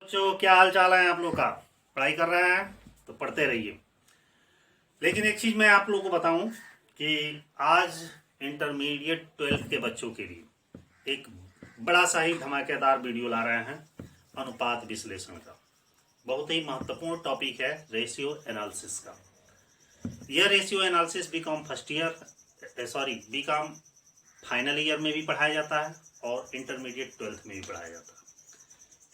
बच्चों, क्या हाल चाल है आप लोग का? पढ़ाई कर रहे हैं तो पढ़ते रहिए। लेकिन एक चीज मैं आप लोगों को बताऊं कि आज इंटरमीडिएट 12th के बच्चों के लिए एक बड़ा सा ही धमाकेदार वीडियो ला रहे हैं अनुपात विश्लेषण का। बहुत ही महत्वपूर्ण टॉपिक है रेशियो एनालिसिस का। यह ratio analysis BCom first year BCom final year में भी पढ़ाया जाता है और इंटरमीडिएट 12th में भी पढ़ाया जाता है।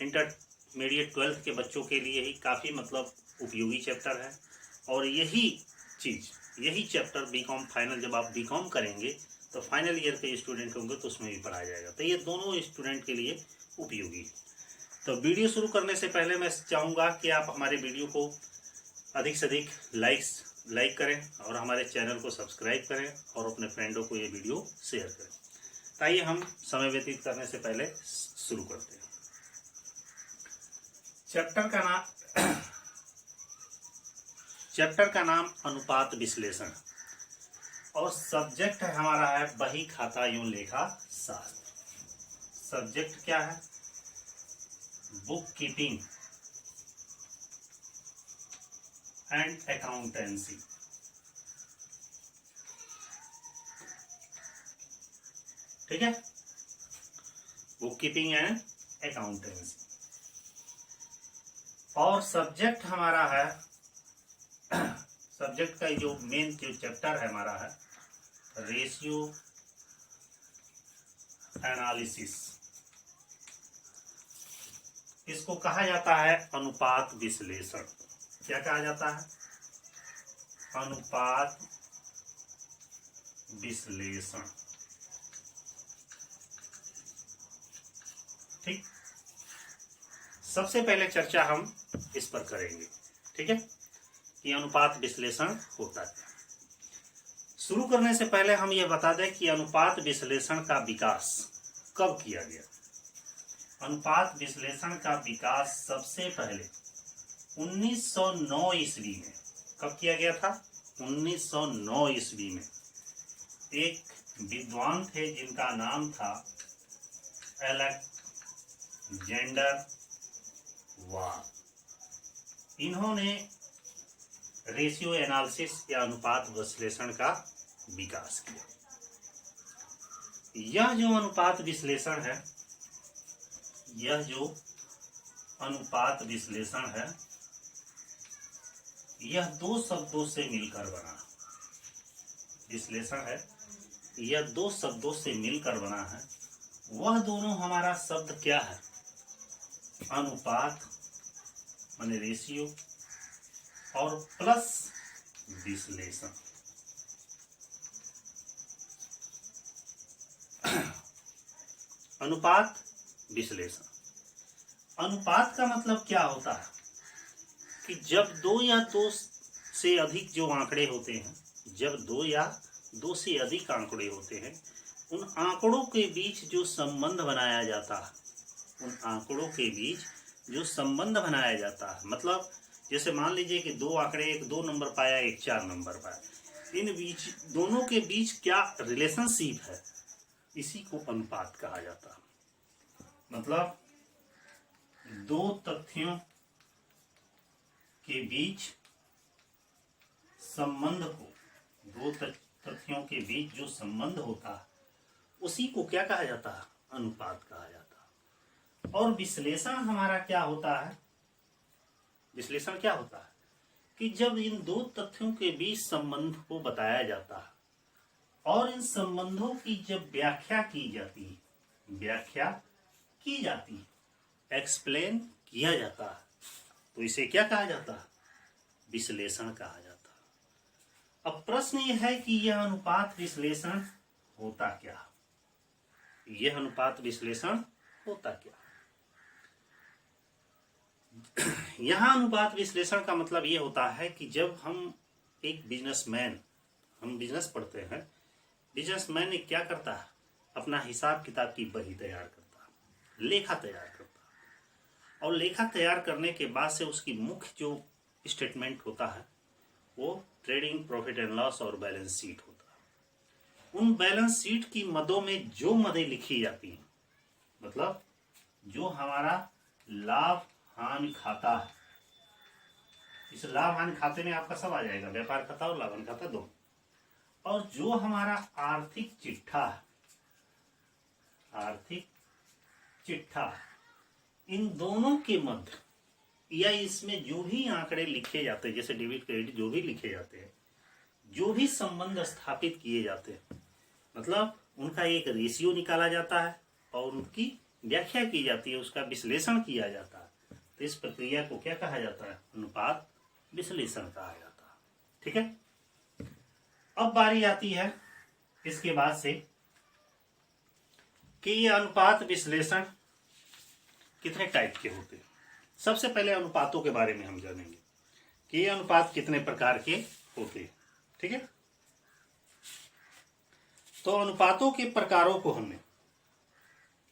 इंटरमीडिएट 12th के बच्चों के लिए ही काफ़ी उपयोगी चैप्टर है और यही चैप्टर बीकॉम फाइनल जब आप बीकॉम करेंगे तो फाइनल ईयर के स्टूडेंट होंगे तो उसमें भी पढ़ाया जाएगा। तो ये दोनों स्टूडेंट के लिए उपयोगी है। तो वीडियो शुरू करने से पहले मैं चाहूँगा कि आप हमारे वीडियो को अधिक से अधिक लाइक करें और हमारे चैनल को सब्सक्राइब करें और अपने फ्रेंडों को ये वीडियो शेयर करें। ताइए हम समय व्यतीत करने से पहले शुरू करते हैं। चैप्टर का नाम अनुपात विश्लेषण और सब्जेक्ट है हमारा है बही खाता एवं लेखा शास्त्र। सब्जेक्ट क्या है? Book keeping and accountancy. ठीक है, बुक कीपिंग एंड अकाउंटेंसी। और सब्जेक्ट हमारा है सब्जेक्ट का जो मेन चैप्टर है हमारा है रेशियो एनालिसिस। इसको कहा जाता है अनुपात विश्लेषण। क्या कहा जाता है? अनुपात विश्लेषण। ठीक, सबसे पहले चर्चा हम इस पर करेंगे। ठीक है, कि अनुपात विश्लेषण होता है। शुरू करने से पहले हम ये बता दें कि अनुपात विश्लेषण का विकास कब किया गया। अनुपात विश्लेषण का विकास सबसे पहले 1909 ईस्वी में। कब किया गया था? 1909 ईस्वी में एक विद्वान थे जिनका नाम था अलेक्जेंडर वाल। इन्होंने रेशियो एनालिसिस या अनुपात विश्लेषण का विकास किया। यह जो अनुपात विश्लेषण है, यह दो शब्दों से मिलकर बना विश्लेषण है। यह दो शब्दों से मिलकर बना है। वह दोनों हमारा शब्द क्या है? अनुपात माने रेशियो और प्लस विश्लेषण। अनुपात विश्लेषण। अनुपात का मतलब क्या होता है कि जब दो या दो से अधिक जो आंकड़े होते हैं, जब दो या दो से अधिक आंकड़े होते हैं, उन आंकड़ों के बीच जो संबंध बनाया जाता है, मतलब जैसे मान लीजिए कि दो आंकड़े, एक 2 नंबर पाया, एक 4 नंबर पाया, इन बीच दोनों के बीच क्या रिलेशनशिप है, इसी को अनुपात कहा जाता है। मतलब दो तथ्यों के बीच जो संबंध होता है उसी को क्या कहा जाता है? अनुपात कहा जाता है। और विश्लेषण हमारा क्या होता है? विश्लेषण क्या होता है कि जब इन दो तथ्यों के बीच संबंध को बताया जाता है और इन संबंधों की जब व्याख्या की जाती है, एक्सप्लेन किया जाता है, तो इसे क्या कहा जाता है? विश्लेषण कहा जाता है। अब प्रश्न यह है कि यह अनुपात विश्लेषण होता क्या? यहाँ अनुपात विश्लेषण का मतलब ये होता है कि जब हम बिजनेस पढ़ते हैं, बिजनेसमैन क्या करता है? अपना हिसाब किताब की बही तैयार करता है, लेखा तैयार करता है, और लेखा तैयार करने के बाद से उसकी मुख्य जो स्टेटमेंट होता है वो ट्रेडिंग प्रॉफिट एंड लॉस और बैलेंस शीट होता है। उन बैलेंस शीट की मदों में जो मदें लिखी जाती हैं, मतलब जो हमारा लाभ हानि खाता है। इस लाभ हानि खाते में आपका सब आ जाएगा, व्यापार खाता और लाभ हानि खाता दो। और जो हमारा आर्थिक चिट्ठा है, आर्थिक चिट्ठा, इन दोनों के मध्य या इसमें जो भी आंकड़े लिखे जाते हैं, जैसे डेबिट क्रेडिट जो भी लिखे जाते हैं, जो भी संबंध स्थापित किए जाते हैं, मतलब उनका एक रेशियो निकाला जाता है और उनकी व्याख्या की जाती है, उसका विश्लेषण किया जाता है। तो इस प्रक्रिया को क्या कहा जाता है? अनुपात विश्लेषण कहा जाता है। ठीक है। अब बारी आती है इसके बाद से कि ये अनुपात विश्लेषण कितने टाइप के होते हैं। सबसे पहले अनुपातों के बारे में हम जानेंगे कि ये अनुपात कितने प्रकार के होते हैं। ठीक है। तो अनुपातों के प्रकारों को हमने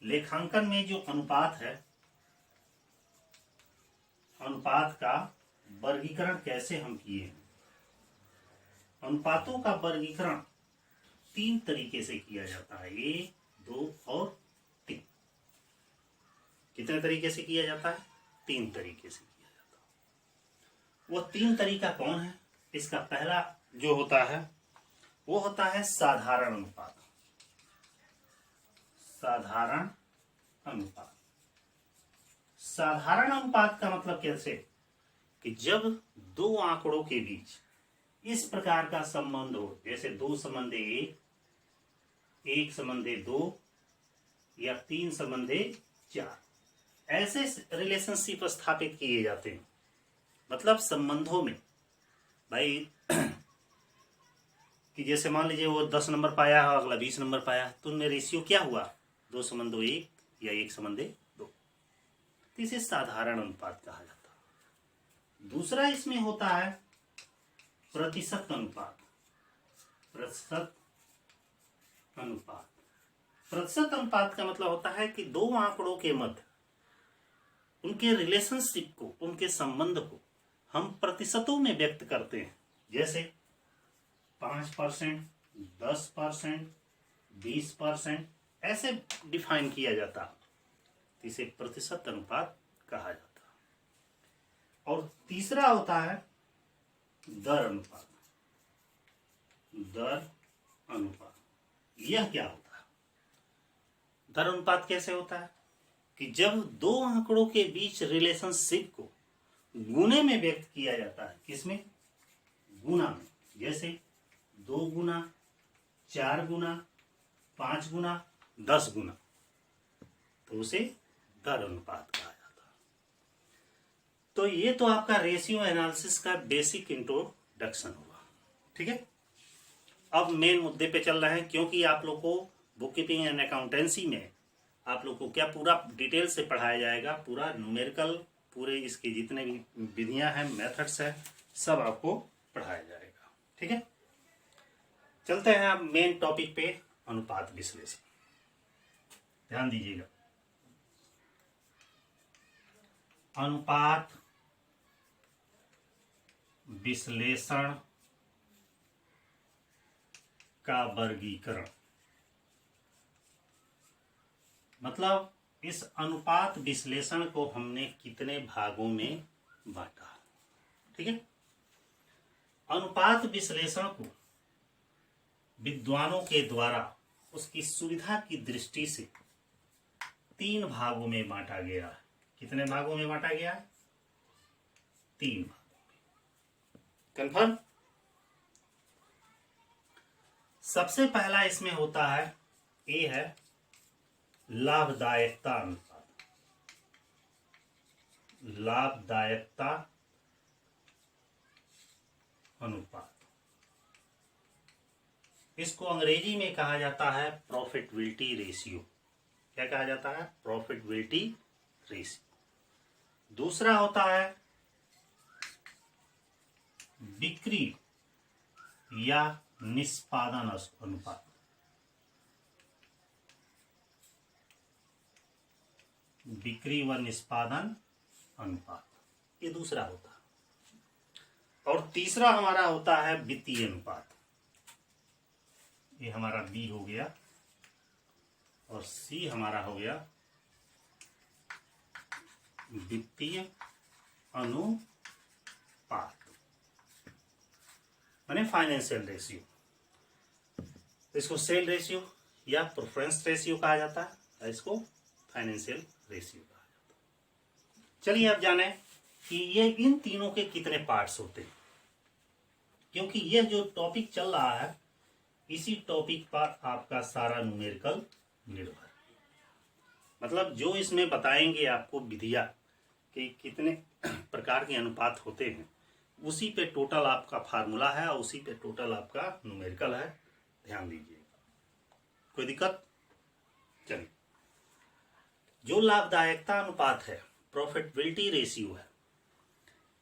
लेखांकन में जो अनुपात है, अनुपात का वर्गीकरण कैसे हम किए हैं। अनुपातों का वर्गीकरण 3 तरीके से किया जाता है, 1, 2 और 3। कितने तरीके से किया जाता है? 3 तरीके से किया जाता है। वो 3 तरीका कौन है? इसका पहला जो होता है वो होता है साधारण अनुपात। साधारण अनुपात। साधारण अनुपात का मतलब कैसे कि जब दो आंकड़ों के बीच इस प्रकार का संबंध हो, जैसे 2:1, 1:2 या 3:4, ऐसे रिलेशनशिप स्थापित किए जाते हैं। मतलब संबंधों में भाई कि जैसे मान लीजिए वो 10 नंबर पाया है, अगला 20 नंबर पाया, तो उनमें रेशियो क्या हुआ? 2:1 या 1:2। तो इसे साधारण अनुपात कहा जाता है। दूसरा इसमें होता है प्रतिशत अनुपात। प्रतिशत अनुपात। प्रतिशत अनुपात का मतलब होता है कि दो आंकड़ों के मध्य उनके रिलेशनशिप को, उनके संबंध को हम प्रतिशतों में व्यक्त करते हैं। जैसे 5%, 10%, 20%, ऐसे डिफाइन किया जाता है। इसे प्रतिशत अनुपात कहा जाता है। और तीसरा होता है दर अनुपात। दर अनुपात, यह क्या होता है? दर अनुपात कैसे होता है कि जब दो आंकड़ों के बीच रिलेशनशिप को गुणे में व्यक्त किया जाता है। किसमें? गुना में। जैसे 2 गुना, 4 गुना, 5 गुना, 10 गुना, तो उसे दर अनुपात कहा जाता है। तो ये तो आपका रेशियो एनालिसिस का बेसिक इंट्रोडक्शन हुआ। ठीक है। अब मेन मुद्दे पे चल रहे हैं, क्योंकि आप लोग को बुक कीपिंग एंड अकाउंटेंसी में आप लोग को क्या पूरा डिटेल से पढ़ाया जाएगा, पूरा न्यूमेरिकल, पूरे इसके जितने भी विधियां हैं, मेथड्स हैं, सब आपको पढ़ाया जाएगा। ठीक है। चलते हैं अब मेन टॉपिक पे, अनुपात विश्लेषण। ध्यान दीजिएगा, अनुपात विश्लेषण का वर्गीकरण। मतलब इस अनुपात विश्लेषण को हमने कितने भागों में बांटा। ठीक है। अनुपात विश्लेषण को विद्वानों के द्वारा उसकी सुविधा की दृष्टि से 3 भागों में बांटा गया है। कितने भागों में बांटा गया है? 3 भागों में। कंफर्म? सबसे पहला इसमें होता है, ए है लाभदायकता अनुपात। लाभदायकता अनुपात, इसको अंग्रेजी में कहा जाता है प्रॉफिटेबिलिटी रेशियो। क्या कहा जाता है? Profitability ratio. दूसरा होता है बिक्री या निष्पादन अनुपात। बिक्री व निष्पादन अनुपात, ये दूसरा होता है। और तीसरा हमारा होता है वित्तीय अनुपात। ये हमारा बी हो गया और सी हमारा हो गया वित्तीय अनुपात माने फाइनेंशियल रेशियो। इसको सेल रेशियो या प्रेफरेंस रेशियो कहा जाता है, इसको फाइनेंशियल रेशियो कहा जाता है। चलिए अब जाने कि ये इन तीनों के कितने पार्ट्स होते हैं, क्योंकि ये जो टॉपिक चल रहा है इसी टॉपिक पर आपका सारा न्यूमेरिकल निर्भर, मतलब जो इसमें बताएंगे आपको विधिया कि कितने प्रकार के अनुपात होते हैं, उसी पे टोटल आपका फार्मूला है और उसी पे टोटल आपका न्यूमेरिकल है। ध्यान दीजिएगा, कोई दिक्कत? चलिए, जो लाभदायकता अनुपात है, प्रॉफिटेबिलिटी रेशियो है,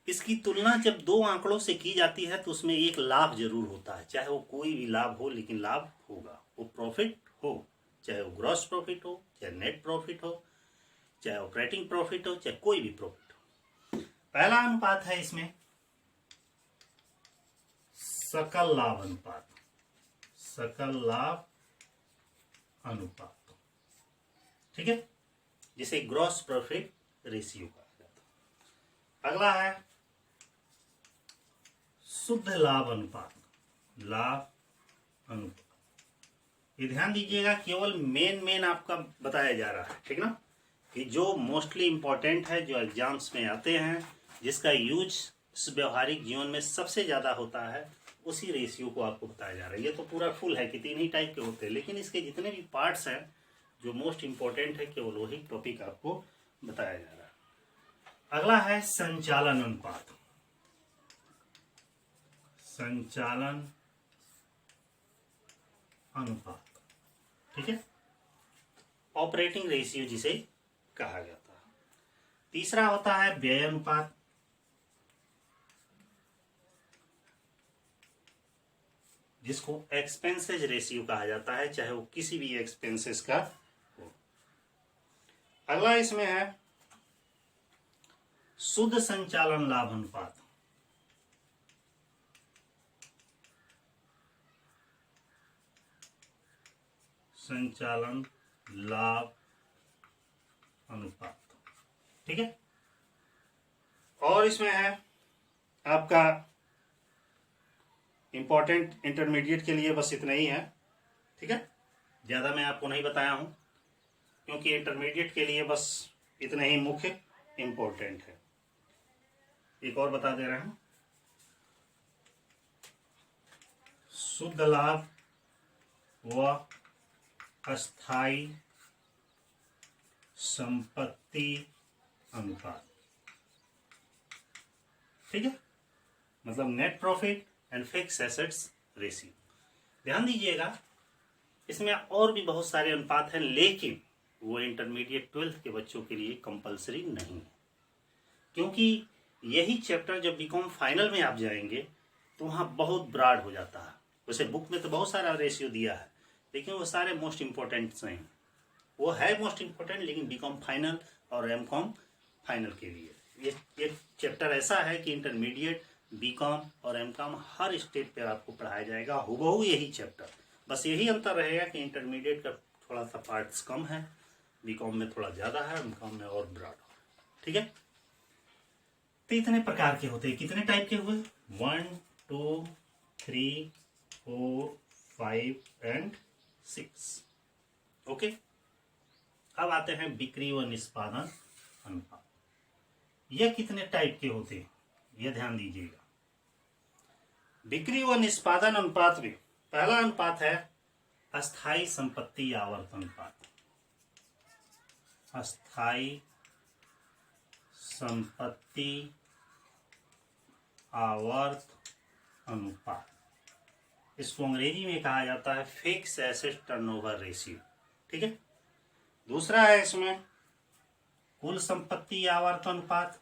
इसकी तुलना जब दो आंकड़ों से की जाती है तो उसमें एक लाभ जरूर होता है, चाहे वो कोई भी लाभ हो, लेकिन लाभ होगा, वो प्रॉफिट हो, चाहे वो ग्रॉस प्रॉफिट हो, चाहे नेट प्रॉफिट हो, चाहे ऑपरेटिंग प्रॉफिट हो, चाहे कोई भी प्रॉफिट हो। पहला अनुपात है इसमें सकल लाभ अनुपात, सकल लाभ अनुपात, ठीक है, जिसे ग्रॉस प्रॉफिट रेशियो कहा जाता है। अगला है शुद्ध लाभ अनुपात, लाभ अनुपात। ये ध्यान दीजिएगा, केवल मेन आपका बताया जा रहा है, ठीक ना, कि जो मोस्टली इंपॉर्टेंट है, जो एग्जाम्स में आते हैं, जिसका यूज व्यवहारिक जीवन में सबसे ज्यादा होता है, उसी रेशियो को आपको बताया जा रहा है। ये तो पूरा फुल है कि तीन ही टाइप के होते हैं, लेकिन इसके जितने भी पार्ट्स हैं जो मोस्ट इंपॉर्टेंट है, केवल वही टॉपिक आपको बताया जा रहा है। अगला है संचालन अनुपात, संचालन अनुपात, ठीक है, ऑपरेटिंग रेशियो जिसे कहा जाता है। तीसरा होता है व्यय अनुपात, जिसको एक्सपेंसेस रेशियो कहा जाता है, चाहे वो किसी भी एक्सपेंसेस का हो। अगला इसमें है शुद्ध संचालन लाभ अनुपात, संचालन लाभ अनुपात, ठीक है। और इसमें है आपका इंपॉर्टेंट इंटरमीडिएट के लिए बस इतना ही है, ठीक है, ज्यादा मैं आपको नहीं बताया हूं, क्योंकि इंटरमीडिएट के लिए बस इतना ही मुख्य इंपॉर्टेंट है। एक और बता दे रहा हूं, शुद्ध लाभ व अस्थाई संपत्ति अनुपात, ठीक है, मतलब net profit and fix assets ratio. ध्यान दीजिएगा, इसमें और भी बहुत सारे अनुपात हैं, लेकिन वो इंटरमीडिएट 12th के बच्चों के लिए कंपलसरी नहीं है, क्योंकि यही चैप्टर जब बीकॉम फाइनल में आप जाएंगे तो वहां बहुत ब्रॉड हो जाता है। वैसे बुक में तो बहुत सारा रेशियो दिया है, लेकिन वो सारे मोस्ट इंपॉर्टेंट नहीं, वो है मोस्ट इंपॉर्टेंट, लेकिन बीकॉम फाइनल और एमकॉम फाइनल के लिए ये चैप्टर ऐसा है कि इंटरमीडिएट, बीकॉम और एमकॉम हर स्टेप पे आपको पढ़ाया जाएगा, हुबहू यही चैप्टर। बस यही अंतर रहेगा कि इंटरमीडिएट का थोड़ा सा पार्ट्स कम है, बीकॉम में थोड़ा ज्यादा है, एमकॉम में और ब्रॉड है, ठीक है। तो इतने प्रकार के होते हैं, कितने टाइप के हुए? 1 2 3 4 5 एंड 6, ओके। अब आते हैं बिक्री व निष्पादन अनुपात। यह कितने टाइप के होते हैं, यह ध्यान दीजिएगा। बिक्री व निष्पादन अनुपात में पहला अनुपात है अस्थाई संपत्ति आवर्त अनुपात, अस्थाई संपत्ति आवर्त अनुपात, इसको अंग्रेजी में कहा जाता है फिक्स एसेट टर्नओवर रेशियो, ठीक है। दूसरा है इसमें कुल संपत्ति आवर्त अनुपात,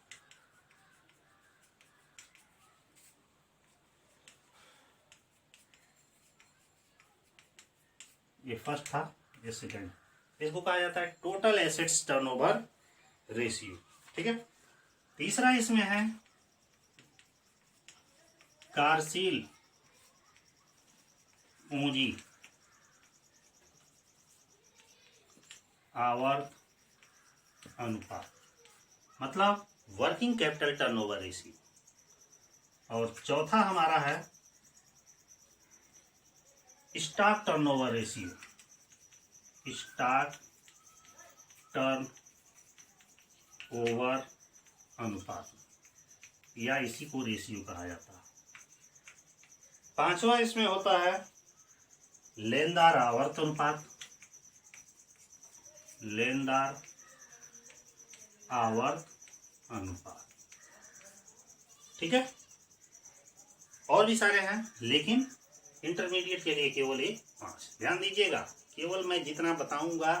ये फर्स्ट था, ये सेकंड। इसको कहा जाता है टोटल एसेट्स टर्नओवर रेशियो, ठीक है। तीसरा इसमें है कार्यशील पूंजी आवर्त अनुपात, मतलब वर्किंग कैपिटल टर्नओवर रेशियो, और चौथा हमारा है stock turnover ratio, stock turnover अनुपात, या इसी को रेशियो कहा जाता है। पांचवा इसमें होता है लेनदार आवर्त अनुपात, लेनदार आवर्त अनुपात। ठीक है, और भी सारे हैं, लेकिन इंटरमीडिएट के लिए केवल ये 5। ध्यान दीजिएगा, केवल मैं जितना बताऊंगा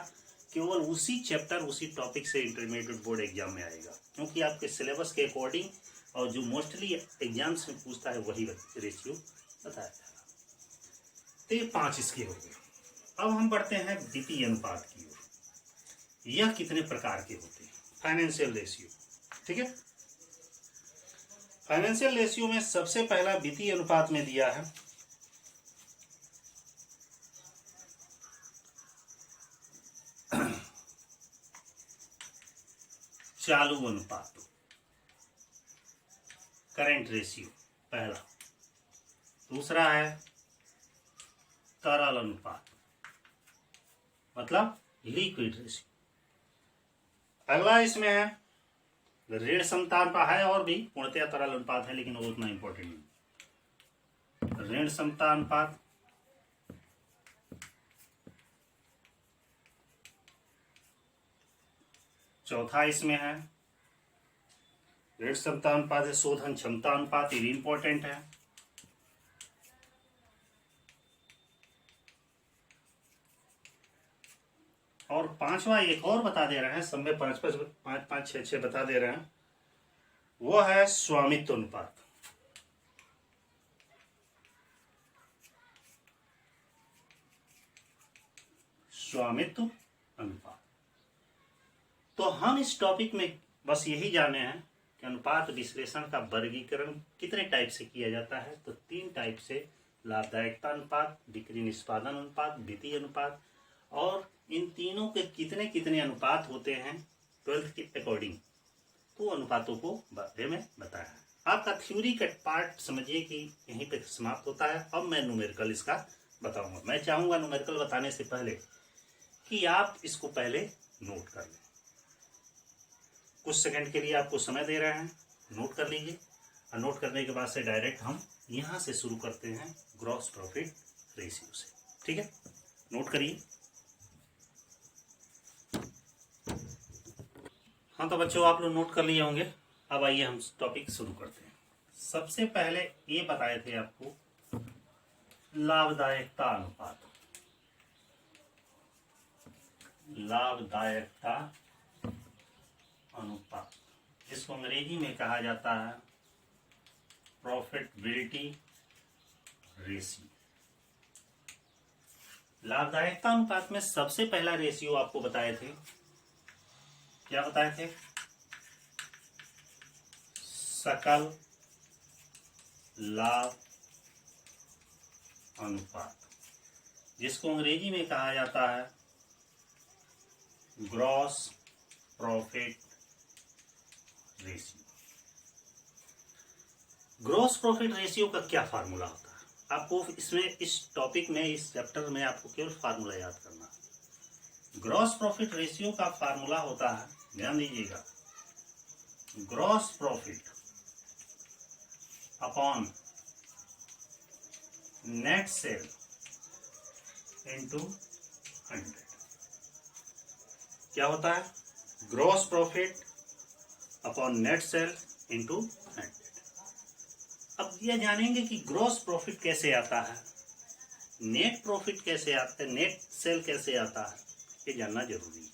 केवल उसी चैप्टर उसी टॉपिक से इंटरमीडिएट बोर्ड एग्जाम में आएगा, क्योंकि आपके सिलेबस के अकॉर्डिंग और जो मोस्टली एग्जाम्स में पूछता है वही रेशियो बताया जाएगा। तो ये 5 इसके हो गए। अब हम बढ़ते हैं वित्तीय अनुपात की ओर। यह कितने प्रकार के होते हैं? Financial ratio. ठीक है, फाइनेंशियल रेशियो में सबसे पहला वित्तीय अनुपात में दिया है चालू अनुपात, करेंट रेशियो पहला। दूसरा है तरल अनुपात, मतलब लिक्विड रेशियो। अगला इसमें है ऋण समता अनुपात, है और भी पूर्णतया तरल अनुपात है, लेकिन वो उतना इंपॉर्टेंट नहीं। ऋण समता अनुपात, चौथा इसमें है ऋण समता अनुपात है शोधन क्षमता अनुपात, ये भी इंपॉर्टेंट है। और पांचवा एक और बता दे रहे हैं, सब में पांच पांच छह बता दे रहे हैं, वो है स्वामित्व अनुपात। स्वामित्व अनुपात। तो हम इस टॉपिक में बस यही जाने हैं कि अनुपात विश्लेषण का वर्गीकरण कितने टाइप से किया जाता है। तो 3 टाइप से, लाभदायकता अनुपात, बिक्री निष्पादन अनुपात, वित्तीय अनुपात, और इन तीनों के कितने कितने अनुपात होते हैं 12th के अकॉर्डिंग, तो अनुपातों को बारे में बताया है। आपका थ्योरी का पार्ट समझिए कि यहीं पे समाप्त होता है। अब मैं न्यूमेरिकल इसका बताऊंगा। मैं चाहूंगा न्यूमेरिकल बताने से पहले कि आप इसको पहले नोट कर लें। कुछ सेकंड के लिए आपको समय दे रहे हैं, नोट कर लीजिए। और नोट करने के बाद से डायरेक्ट हम यहां से शुरू करते हैं ग्रॉस प्रॉफिट रेशियो से। ठीक है, नोट करिए। हाँ तो बच्चों, आप लोग नोट कर लिए होंगे। अब आइए हम टॉपिक शुरू करते हैं। सबसे पहले ये बताए थे आपको लाभदायकता अनुपात। लाभदायकता अनुपात, जिसको अंग्रेजी में कहा जाता है प्रॉफिटेबिलिटी रेशियो। लाभदायकता अनुपात में सबसे पहला रेशियो आपको बताए थे, क्या बताए थे? सकल लाभ अनुपात, जिसको अंग्रेजी में कहा जाता है gross profit ratio. Gross profit ratio का क्या फार्मूला होता है? आपको इसमें, इस टॉपिक में, इस चैप्टर में आपको केवल फार्मूला याद करना है। ग्रॉस प्रॉफिट रेशियो का फार्मूला होता है, ध्यान दीजिएगा, gross profit upon net sale into 100। क्या होता है? Gross profit upon net sale into 100। अब यह जानेंगे कि ग्रॉस प्रॉफिट कैसे आता है, नेट प्रॉफिट कैसे आता है, नेट सेल कैसे आता है, ये जानना जरूरी है।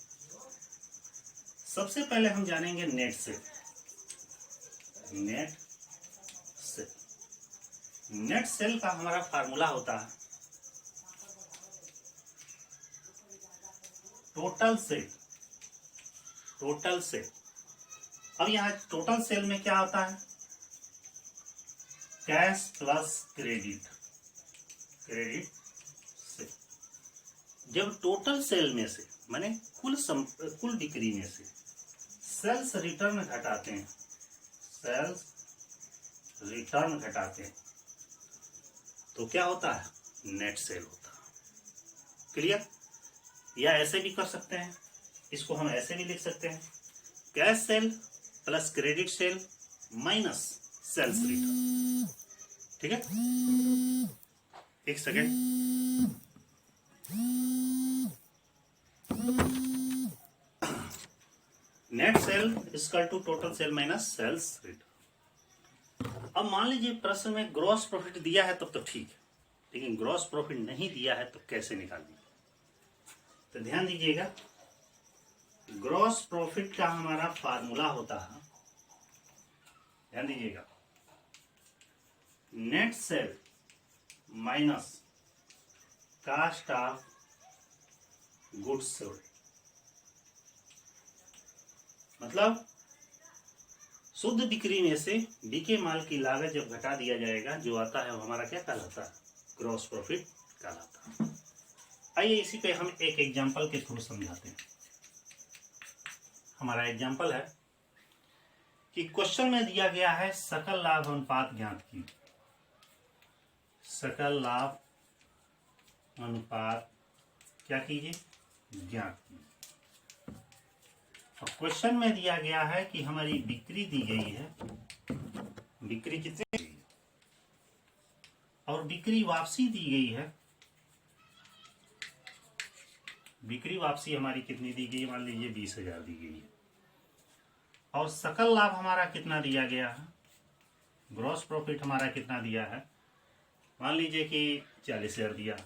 सबसे पहले हम जानेंगे net cell. Net cell, net sale का हमारा फार्मूला होता है टोटल सेल। टोटल सेल, अब यहाँ टोटल सेल में क्या होता है? Cash plus credit. Credit sale, जब टोटल सेल में से, माने कुल बिक्री में से सेल्स रिटर्न घटाते हैं, सेल्स रिटर्न घटाते हैं तो क्या होता है, नेट सेल होता है। क्लियर? या ऐसे भी कर सकते हैं, इसको हम ऐसे भी लिख सकते हैं, cash sale plus credit sale minus sales return. ठीक है, एक second. Net sale equal to total sale minus sales return. अब मान लीजिए प्रश्न में ग्रॉस प्रॉफिट दिया है तब तो ठीक है, लेकिन ग्रॉस प्रॉफिट नहीं दिया है तो कैसे निकालेंगे? तो ध्यान दीजिएगा, ग्रॉस प्रॉफिट का हमारा फार्मूला होता है, ध्यान दीजिएगा, net sale minus cost of goods sold. मतलब शुद्ध बिक्री में से बिके माल की लागत जब घटा दिया जाएगा, जो आता है वो हमारा क्या कहलाता है, ग्रॉस प्रॉफिट कहलाता है। आइए इसी पे हम एक एग्जांपल के थ्रू समझाते हैं। हमारा एग्जांपल है कि क्वेश्चन में दिया गया है सकल लाभ अनुपात ज्ञात कीजिए। सकल लाभ अनुपात क्या कीजिए, ज्ञात कीजिए। अब क्वेश्चन में दिया गया है कि हमारी बिक्री दी गई है, बिक्री कितनी दी है, और बिक्री वापसी दी गई है। बिक्री वापसी हमारी कितनी दी गई, मान लीजिए 20,000 दी गई है, और सकल लाभ हमारा कितना दिया गया है, ग्रॉस प्रॉफिट हमारा कितना दिया है, मान लीजिए कि 40,000 दिया।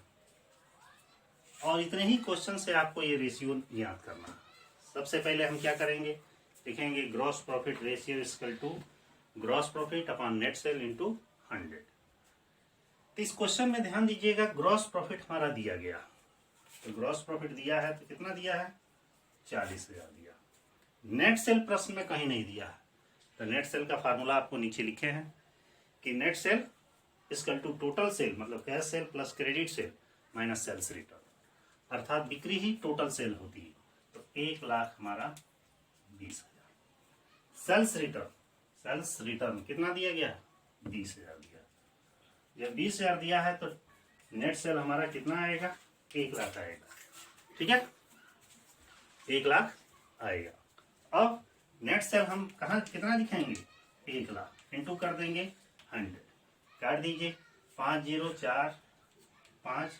और इतने ही क्वेश्चन से आपको ये रेशियो याद करना है। सबसे पहले हम क्या करेंगे, लिखेंगे gross profit ratio equal to gross profit upon net sale into 100। तो इस क्वेश्चन में ध्यान दीजिएगा, ग्रॉस प्रॉफिट हमारा दिया गया, तो ग्रॉस प्रॉफिट दिया है तो कितना दिया है, 40,000 दिया। नेट सेल प्रश्न में कहीं नहीं दिया है, तो नेट सेल का फार्मूला आपको नीचे लिखे हैं कि net sale equal to total sale, मतलब cash sale plus credit sale minus sales return, अर्थात बिक्री ही टोटल सेल होती है। तो 1,00,000 हमारा 20,000। सेल्स रिटर्न, सेल्स रिटर्न कितना दिया गया, 20,000 दिया। जब 20,000 दिया है तो नेट सेल हमारा कितना आएगा, 1,00,000 आएगा। ठीक है, 1,00,000 आएगा। अब नेट सेल हम कहाँ कितना दिखाएंगे, 1,00,000 इंटू कर देंगे 100, काट दीजिए 5 0 4 5,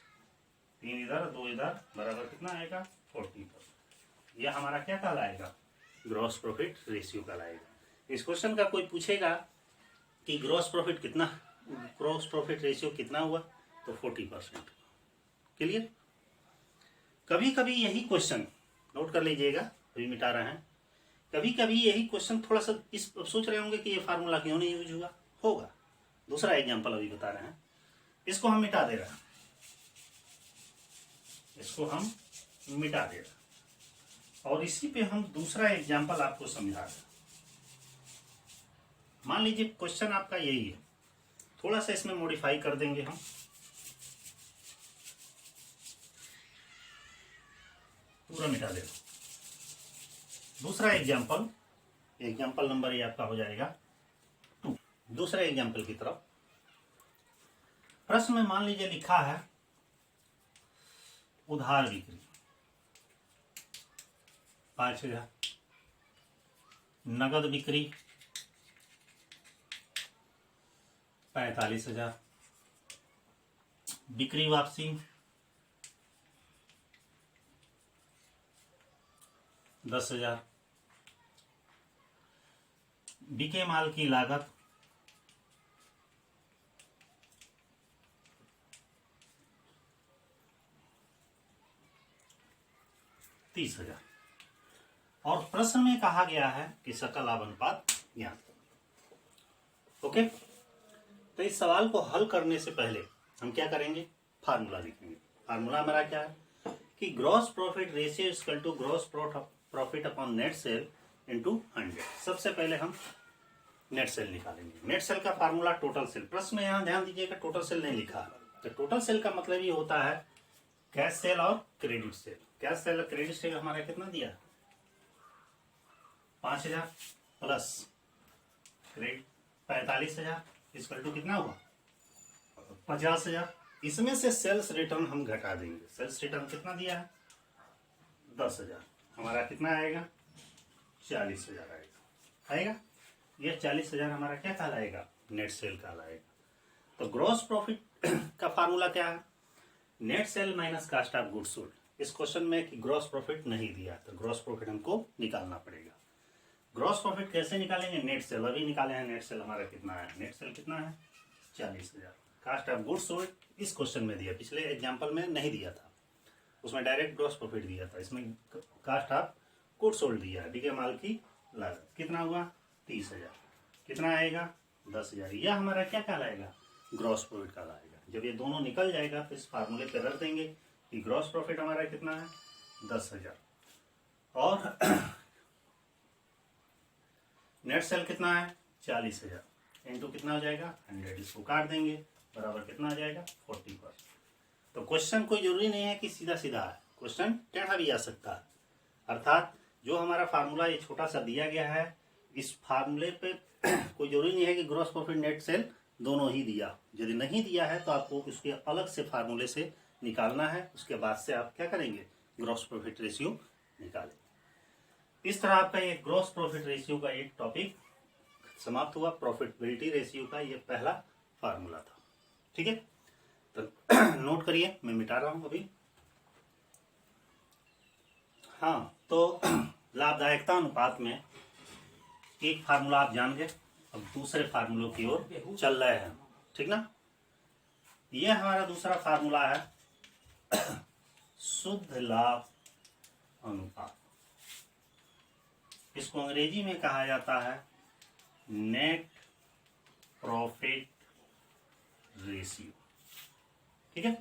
3 इधर 2 इधर, बराबर कितना आएगा, 40%। यह हमारा क्या कहलाएगा, ग्रॉस प्रॉफिट रेशियो कहलाएगा। इस क्वेश्चन का कोई पूछेगा कि ग्रॉस प्रॉफिट कितना, ग्रॉस प्रॉफिट रेशियो कितना हुआ, तो 40%। क्लियर? कभी कभी यही क्वेश्चन नोट कर लीजिएगा, अभी मिटा रहे हैं, कभी कभी यही क्वेश्चन थोड़ा सा इस सोच रहे होंगे कि ये फार्मूला क्यों नहीं यूज हुआ होगा। दूसरा एग्जांपल अभी बता रहे हैं, इसको हम मिटा दे रहे हैं, इसको हम मिटा दे रहे हैं, और इसी पे हम दूसरा एग्जांपल आपको समझा रहे हैं। मान लीजिए क्वेश्चन आपका यही है, थोड़ा सा इसमें मॉडिफाई कर देंगे हम, पूरा मिटा दे। दूसरा एग्जांपल, एग्जांपल नंबर ये आपका हो जाएगा 2। दूसरे एग्जांपल की तरफ, प्रश्न में मान लीजिए लिखा है उधार बिक्री 5,000, नगद बिक्री 45,000, बिक्री वापसी 10,000, बिके माल की लागत 30,000, और प्रश्न में कहा गया है कि सकल लाभ अनुपात ज्ञात करें। ओके, तो इस सवाल को हल करने से पहले हम क्या करेंगे, फार्मूला लिखेंगे। फार्मूला हमारा क्या है कि gross profit ratio equal to gross profit upon net sale into 100। सबसे पहले हम नेट सेल निकालेंगे। नेट सेल का फार्मूला टोटल सेल, प्रश्न में यहाँ ध्यान दीजिएगा टोटल सेल नहीं लिखा है, तो टोटल सेल का मतलब ये होता है कैश सेल और क्रेडिट सेल। कैश सेल और क्रेडिट सेल हमारा कितना दिया, 5,000 प्लस क्रेडिट 45,000 इक्वल टू कितना हुआ 50,000। इसमें से सेल्स रिटर्न हम घटा देंगे। सेल्स रिटर्न कितना दिया है 10,000, हमारा कितना आएगा 40,000 आएगा। ये 40,000 हमारा क्या कहलाएगा नेट सेल कहलाएगा। तो ग्रॉस प्रॉफिट का फार्मूला क्या है net sale minus cost of goods sold. इस क्वेश्चन में कि ग्रॉस प्रॉफिट नहीं दिया तो ग्रॉस प्रॉफिट हमको निकालना पड़ेगा। ग्रॉस प्रॉफिट कैसे निकालेंगे नेट सेल अभी निकाले हैं। नेट सेल हमारा कितना है नेट सेल कितना है 40,000। कास्ट ऑफ गुड्स सोल्ड इस क्वेश्चन में दिया, पिछले एग्जाम्पल में नहीं दिया था, उसमें डायरेक्ट ग्रॉस प्रॉफिट दिया था, इसमें कास्ट ऑफ गुड्स सोल्ड दिया है। बिके माल की लागत कितना हुआ 30,000, कितना आएगा 10,000। यह हमारा क्या कहलाएगा ग्रॉस प्रॉफिट कहलाएगा। जब ये दोनों निकल जाएगा तो इस फार्मूले पे रख देंगे कि ग्रॉस प्रॉफिट हमारा कितना है 10,000 और नेट सेल कितना है 40,000 इंटू कितना हो जाएगा 100, इसको काट देंगे बराबर कितना आ जाएगा 40%। तो क्वेश्चन कोई जरूरी नहीं है कि सीधा सीधा है, क्वेश्चन टेढ़ा भी आ सकता है। अर्थात जो हमारा फार्मूला ये छोटा सा दिया गया है इस फार्मूले पे कोई जरूरी नहीं है कि ग्रॉस प्रॉफिट नेट सेल दोनों ही दिया। यदि नहीं दिया है तो आपको उसके अलग से फार्मूले से निकालना है, उसके बाद से आप क्या करेंगे ग्रॉस प्रॉफिट रेशियो निकालेंगे। इस तरह आपका ये ग्रॉस प्रॉफिट रेशियो का एक टॉपिक समाप्त हुआ। प्रॉफिटेबिलिटी रेशियो का ये पहला फार्मूला था। ठीक है, तो नोट करिए, मैं मिटा रहा हूं अभी। हाँ, तो लाभदायकता अनुपात में एक फार्मूला आप जान गए, अब दूसरे फार्मूलों की ओर चल रहे हैं। ठीक ना, यह हमारा दूसरा फार्मूला है शुद्ध लाभ अनुपात। इसको अंग्रेजी में कहा जाता है नेट प्रॉफिट रेशियो। ठीक है,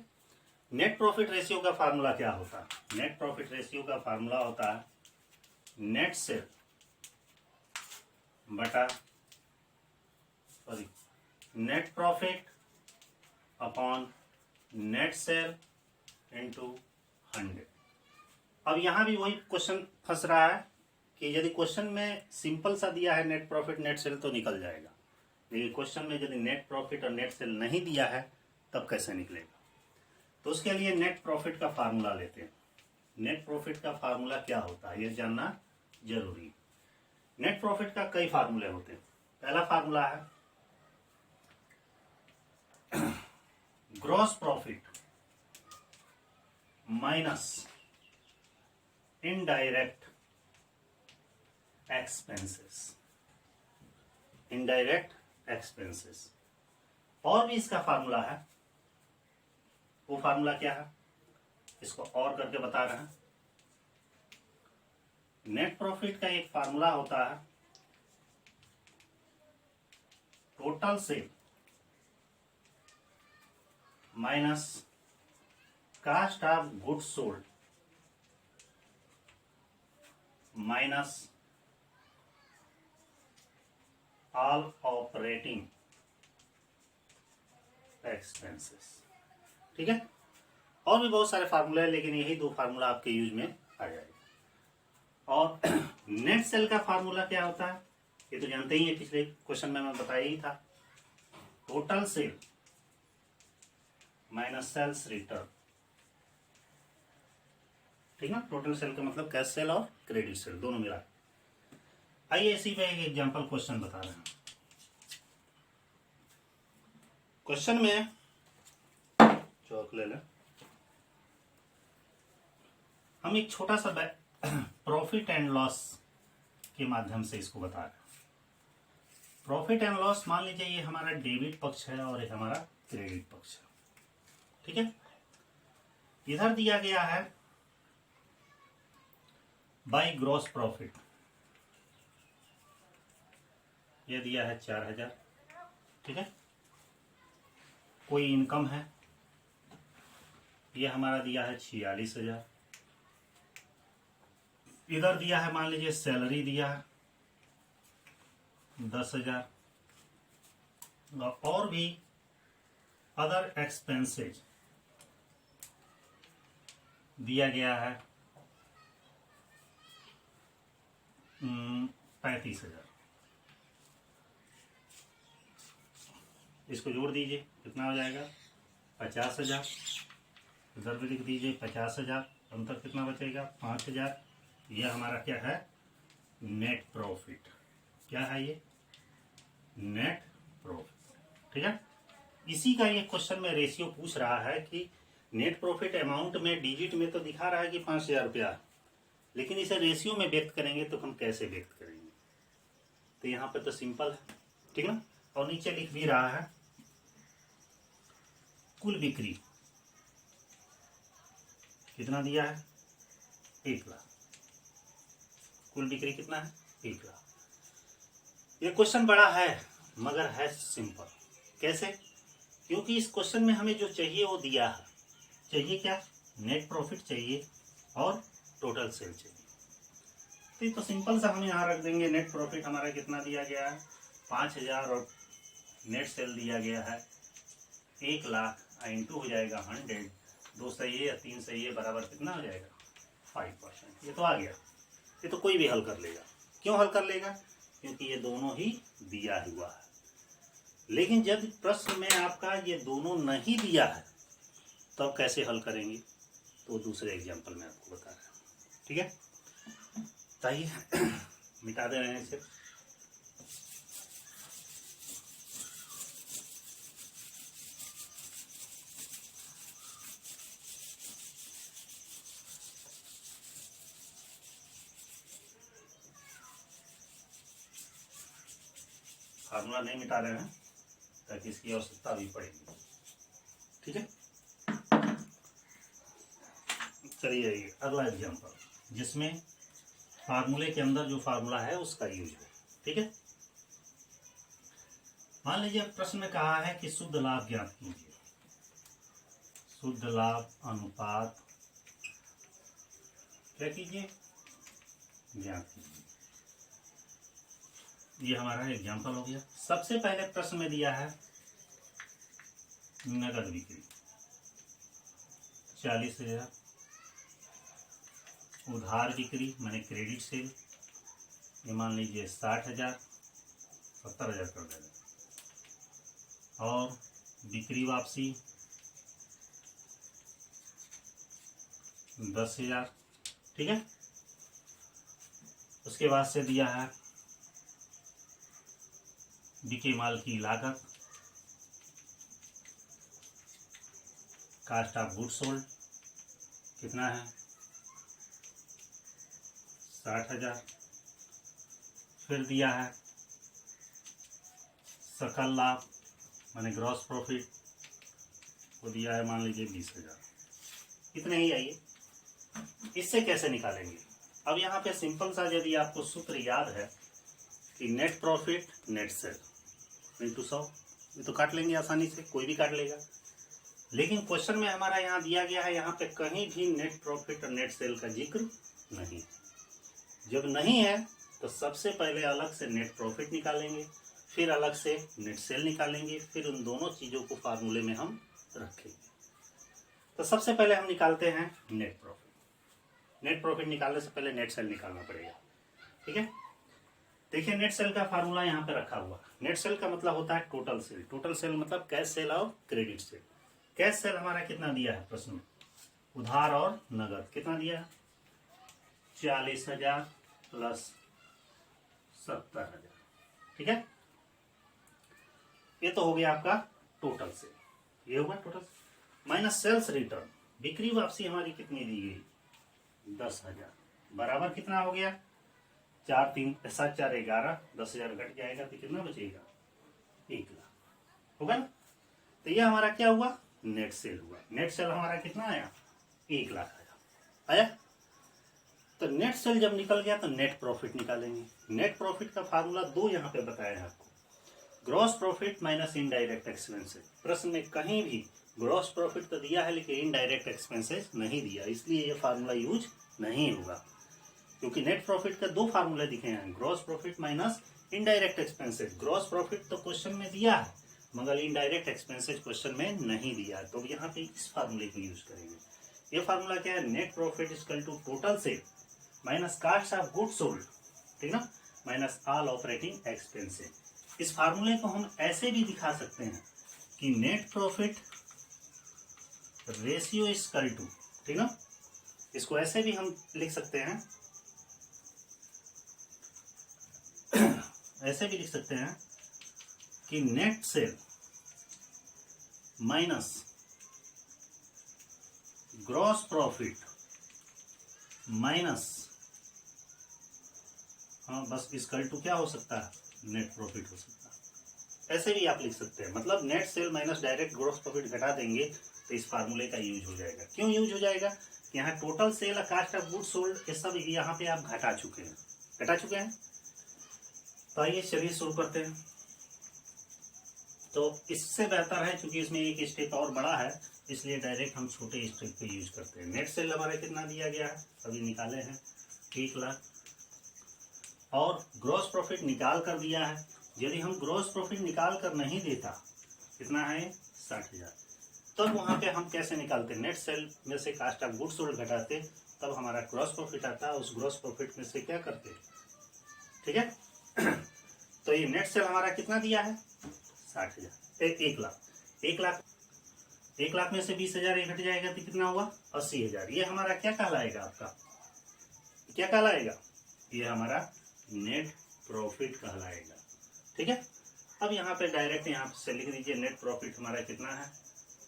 नेट प्रॉफिट रेशियो का फार्मूला क्या होता है नेट प्रॉफिट रेशियो का फार्मूला होता है नेट सेल बटा net profit upon net sale into 100। अब यहां भी वही क्वेश्चन फंस रहा है कि यदि क्वेश्चन में सिंपल सा दिया है नेट प्रॉफिट नेट सेल तो निकल जाएगा, लेकिन क्वेश्चन में यदि नेट प्रॉफिट और नेट सेल नहीं दिया है तब कैसे निकलेगा। तो उसके लिए नेट प्रॉफिट का फार्मूला लेते हैं। नेट प्रॉफिट का फार्मूला क्या होता है यह जानना जरूरी है। नेट प्रॉफिट का कई फार्मूले होते हैं। पहला फार्मूला है gross profit minus indirect expenses. Indirect expenses और भी इसका फार्मूला है। वो फार्मूला क्या है इसको और करके बता रहे हैं। नेट प्रॉफिट का एक फार्मूला होता है total sale minus cost of goods sold minus all operating expenses. ठीक है, और भी बहुत सारे फार्मूले हैं लेकिन यही दो फार्मूला आपके यूज में आ जाएगा। और नेट सेल का फार्मूला क्या होता है ये तो जानते ही है, पिछले क्वेश्चन में मैं बताया ही था। Total sale minus sales return. ठीक ना, टोटल सेल का मतलब कैश सेल और क्रेडिट सेल दोनों मिला। आइए इसी पे एक एग्जांपल क्वेश्चन बता रहे हैं। क्वेश्चन में चौक ले लें, हम एक छोटा सा प्रॉफिट एंड लॉस के माध्यम से इसको बता रहे हैं। प्रॉफिट एंड लॉस मान लीजिए ये हमारा डेबिट पक्ष है और ये हमारा क्रेडिट पक्ष है। ठीक है, इधर दिया गया है बाय ग्रॉस प्रॉफिट, ये दिया है 4,000। ठीक है, कोई इनकम है ये हमारा दिया है 46,000। इधर दिया है मान लीजिए सैलरी दिया है 10,000 और भी अदर एक्सपेंसेज दिया गया है 35,000। इसको जोड़ दीजिए, कितना हो जाएगा 50,000। इधर भी लिख दीजिए 50,000, अंतर कितना बचेगा 5,000। यह हमारा क्या है नेट प्रॉफिट। क्या है ये नेट प्रॉफिट। ठीक है, इसी का ये क्वेश्चन में रेशियो पूछ रहा है कि नेट प्रॉफिट अमाउंट में डिजिट में तो दिखा रहा है कि 5,000 रुपया, लेकिन इसे रेशियो में व्यक्त करेंगे तो हम कैसे व्यक्त करेंगे। तो यहाँ पे तो सिंपल है, ठीक है ना। और नीचे लिख भी रहा है कुल बिक्री कितना दिया है 1 लाख। कुल बिक्री कितना है 1 लाख। ये क्वेश्चन बड़ा है मगर है सिंपल। कैसे? क्योंकि इस क्वेश्चन में हमें जो चाहिए वो दिया है। चाहिए क्या नेट प्रॉफिट चाहिए और टोटल सेल चाहिए। तो सिंपल सा हम यहाँ रख देंगे नेट प्रॉफिट हमारा कितना दिया गया है 5,000 और नेट सेल दिया गया है 1 लाख। इंटू हो जाएगा 100, 2 सही है या 3 सही है बराबर कितना हो जाएगा 5%। ये तो आ गया, ये तो कोई भी हल कर लेगा। क्यों हल कर लेगा? क्योंकि ये दोनों ही दिया हुआ है। लेकिन जब प्रश्न में आपका ये दोनों नहीं दिया है तो आप कैसे हल करेंगे, तो दूसरे एग्जाम्पल में आपको बता रहा हूँ। ठीक है, ताइए मिटा दे रहे हैं इसे। फार्मूला नहीं मिटा रहे हैं ताकि इसकी आवश्यकता भी पड़ेगी। ठीक है, चलिए अगला एग्जाम्पल जिसमें फार्मूले के अंदर जो फार्मूला है उसका यूज है। ठीक है, मान लीजिए प्रश्न में कहा है कि शुद्ध लाभ ज्ञात कीजिए। शुद्ध लाभ अनुपात क्या कीजिए ज्ञात कीजिए। ये हमारा एग्जाम्पल हो गया। सबसे पहले प्रश्न में दिया है नगद बिक्री 40,000, उधार बिक्री माने क्रेडिट सेल ये मान लीजिए 60,000, 70,000 कर देना, और बिक्री वापसी 10,000। ठीक है, उसके बाद से दिया है बिके माल की लागत, कास्ट ऑफ गुड सोल्ड कितना है 60,000। फिर दिया है सकल लाभ माने ग्रॉस प्रॉफिट वो दिया है मान लीजिए 20,000। इतने ही आइए, इससे कैसे निकालेंगे। अब यहाँ पे सिंपल सा यदि आपको सूत्र याद है कि net profit net sale into 100, ये तो काट लेंगे आसानी से, कोई भी काट लेगा। लेकिन क्वेश्चन में हमारा यहाँ दिया गया है यहाँ पे कहीं भी नेट प्रॉफिट और नेट सेल का जिक्र नहीं। जब नहीं है तो सबसे पहले अलग से नेट प्रॉफिट निकालेंगे, फिर अलग से नेट सेल निकालेंगे, फिर उन दोनों चीज़ों को फार्मूले में हम रखेंगे। तो सबसे पहले हम निकालते हैं नेट प्रॉफिट। नेट प्रॉफिट निकालने से पहले नेट सेल निकालना पड़ेगा। ठीक है, देखिए नेट सेल का फार्मूला यहाँ पे रखा हुआ। नेट सेल का मतलब होता है टोटल सेल। टोटल सेल मतलब कैश सेल और क्रेडिट सेल। कैश सेल हमारा कितना दिया है प्रश्न में, उधार और नगद कितना दिया है 40,000 प्लस 70,000। ठीक है, ये तो हो गया आपका टोटल सेल। ये होगा टोटल माइनस सेल्स रिटर्न। बिक्री वापसी हमारी कितनी दी गई 10,000 बराबर कितना हो गया 4 3 7 4 11, 10,000 घट जाएगा तो कितना बचेगा 1 लाख होगा ना। तो ये हमारा क्या हुआ नेट सेल हुआ। नेट सेल हमारा कितना आया 1 लाख आया। तो नेट सेल जब निकल गया तो नेट प्रॉफिट निकालेंगे। नेट प्रॉफिट का फार्मूला 2 यहाँ पे बताया है आपको, gross profit minus indirect expenses. प्रश्न में कहीं भी ग्रॉस प्रॉफिट तो दिया है लेकिन इनडायरेक्ट एक्सपेंसेस नहीं दिया, इसलिए ये फार्मूला यूज नहीं होगा। क्योंकि नेट प्रॉफिट का 2 फार्मूले दिखे हैं, gross profit minus indirect expenses. Gross profit तो क्वेश्चन में दिया है मगर इनडायरेक्ट एक्सपेंसेस क्वेश्चन में नहीं दिया, तो यहाँ पे इस फार्मूले को यूज करेंगे। ये फार्मूला क्या है net profit equal to total sale minus cost of good sold, ठीक ना, माइनस ऑल ऑपरेटिंग एक्सपेंसेस। इस फार्मूले को हम ऐसे भी दिखा सकते हैं कि net profit ratio is equal to, ठीक ना, इसको ऐसे भी हम लिख सकते हैं, ऐसे भी लिख सकते हैं कि net sale minus gross profit minus, हाँ बस इक्वल टू क्या हो सकता है, नेट प्रॉफिट हो सकता है। ऐसे भी आप लिख सकते हैं, मतलब net sale minus direct gross profit घटा देंगे तो इस फार्मूले का यूज हो जाएगा। क्यों यूज हो जाएगा, यहाँ टोटल सेल और कास्ट ऑफ गुड्स सोल्ड ये सब यहाँ पे आप घटा चुके हैं। तो आइए चलिए शुरू करते हैं। तो इससे बेहतर है, क्योंकि इसमें एक स्टेप और बड़ा है, इसलिए डायरेक्ट हम छोटे स्टेप पे यूज करते हैं। नेट सेल हमारा कितना दिया गया है, अभी निकाले हैं 1 लाख, और ग्रॉस प्रॉफिट निकाल कर दिया है। यदि हम ग्रॉस प्रॉफिट निकाल कर नहीं देता, कितना है 60,000, तब वहां पे हम कैसे निकालते, नेट सेल में से कास्ट ऑफ गुड्स सोल्ड घटाते, तब हमारा ग्रॉस प्रॉफिट आता, उस ग्रॉस प्रॉफिट में से क्या करते, ठीक है। तो ये नेट सेल हमारा कितना दिया है 60,000, 1 लाख, 1 लाख में से 20,000 ये घट जाएगा तो कितना हुआ 80,000। ये हमारा क्या कहलाएगा, आपका क्या कहलाएगा, ये हमारा नेट प्रॉफिट कहलाएगा, ठीक है। अब यहाँ पे डायरेक्ट यहाँ से लिख दीजिए, नेट प्रॉफिट हमारा कितना है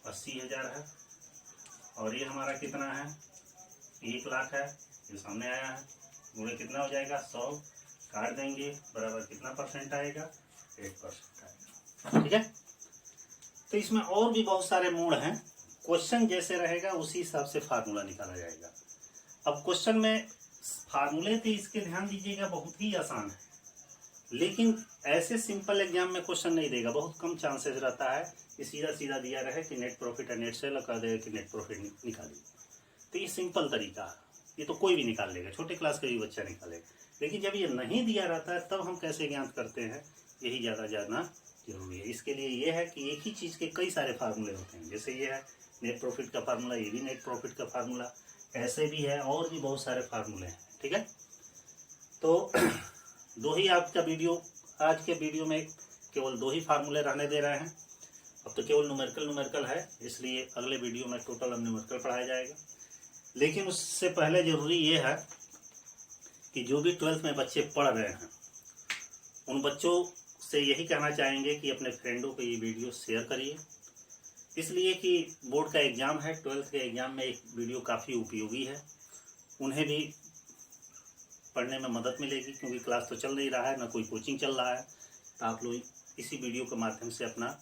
80,000 है, और ये हमारा कितना है 1 लाख है, ये सामने आया है, गुणे कितना हो जाएगा 100, काट देंगे, बराबर कितना परसेंट आएगा 8% आएगा, ठीक है। तो इसमें और भी बहुत सारे मोड हैं, क्वेश्चन जैसे रहेगा उसी हिसाब से फार्मूला निकाला जाएगा। अब क्वेश्चन में फार्मूले तो इसके ध्यान दीजिएगा बहुत ही आसान है, लेकिन ऐसे सिंपल एग्जाम में क्वेश्चन नहीं देगा, बहुत कम चांसेस रहता है कि सीधा सीधा दिया रहे कि नेट प्रॉफिट है नेट सेल, कर देगा कि नेट प्रॉफिट निकालिए। तो ये सिंपल तरीका है, ये तो कोई भी निकाल लेगा, छोटे क्लास का भी बच्चा निकालेगा। लेकिन जब ये नहीं दिया रहता है तब हम कैसे ज्ञात करते हैं, यही ज़्यादा जानना जरूरी है। इसके लिए ये है कि एक ही चीज़ के कई सारे फार्मूले होते हैं, जैसे ये है नेट प्रॉफिट का फार्मूला, ये भी नेट प्रॉफिट का फार्मूला, ऐसे भी है और भी बहुत सारे फार्मूले हैं, ठीक है। तो दो ही आपका वीडियो, आज के वीडियो में केवल 2 ही फार्मूले रहने दे रहे हैं। अब तो केवल न्यूमेरिकल है, इसलिए अगले वीडियो में टोटल न्यूमेरिकल पढ़ाया जाएगा। लेकिन उससे पहले जरूरी ये है कि जो भी 12th में बच्चे पढ़ रहे हैं, उन बच्चों से यही कहना चाहेंगे कि अपने फ्रेंडों को ये वीडियो शेयर करिए, इसलिए कि बोर्ड का एग्ज़ाम है, 12th के एग्ज़ाम में एक वीडियो काफ़ी उपयोगी है, उन्हें भी पढ़ने में मदद मिलेगी, क्योंकि क्लास तो चल नहीं रहा है, ना कोई कोचिंग चल रहा है। तो आप लोग इसी वीडियो के माध्यम से अपना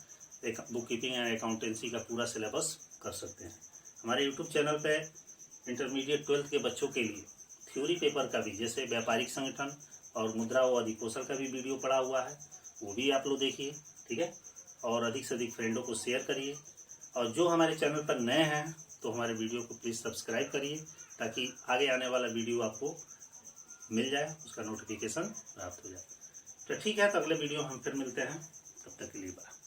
एक बुक कीपिंग या अकाउंटेंसी का पूरा सिलेबस कर सकते हैं। हमारे यूट्यूब चैनल पे इंटरमीडिएट 12th के बच्चों के लिए थ्योरी पेपर का भी, जैसे व्यापारिक संगठन और मुद्रा व अधिकोषण का भी वीडियो पड़ा हुआ है, वो भी आप लोग देखिए, ठीक है। और अधिक से अधिक फ्रेंडों को शेयर करिए, और जो हमारे चैनल पर नए हैं तो हमारे वीडियो को प्लीज़ सब्सक्राइब करिए, ताकि आगे आने वाला वीडियो आपको मिल जाए, उसका नोटिफिकेशन प्राप्त हो जाए। तो ठीक है, तो अगले वीडियो हम फिर मिलते हैं, तब तक के लिए बाय।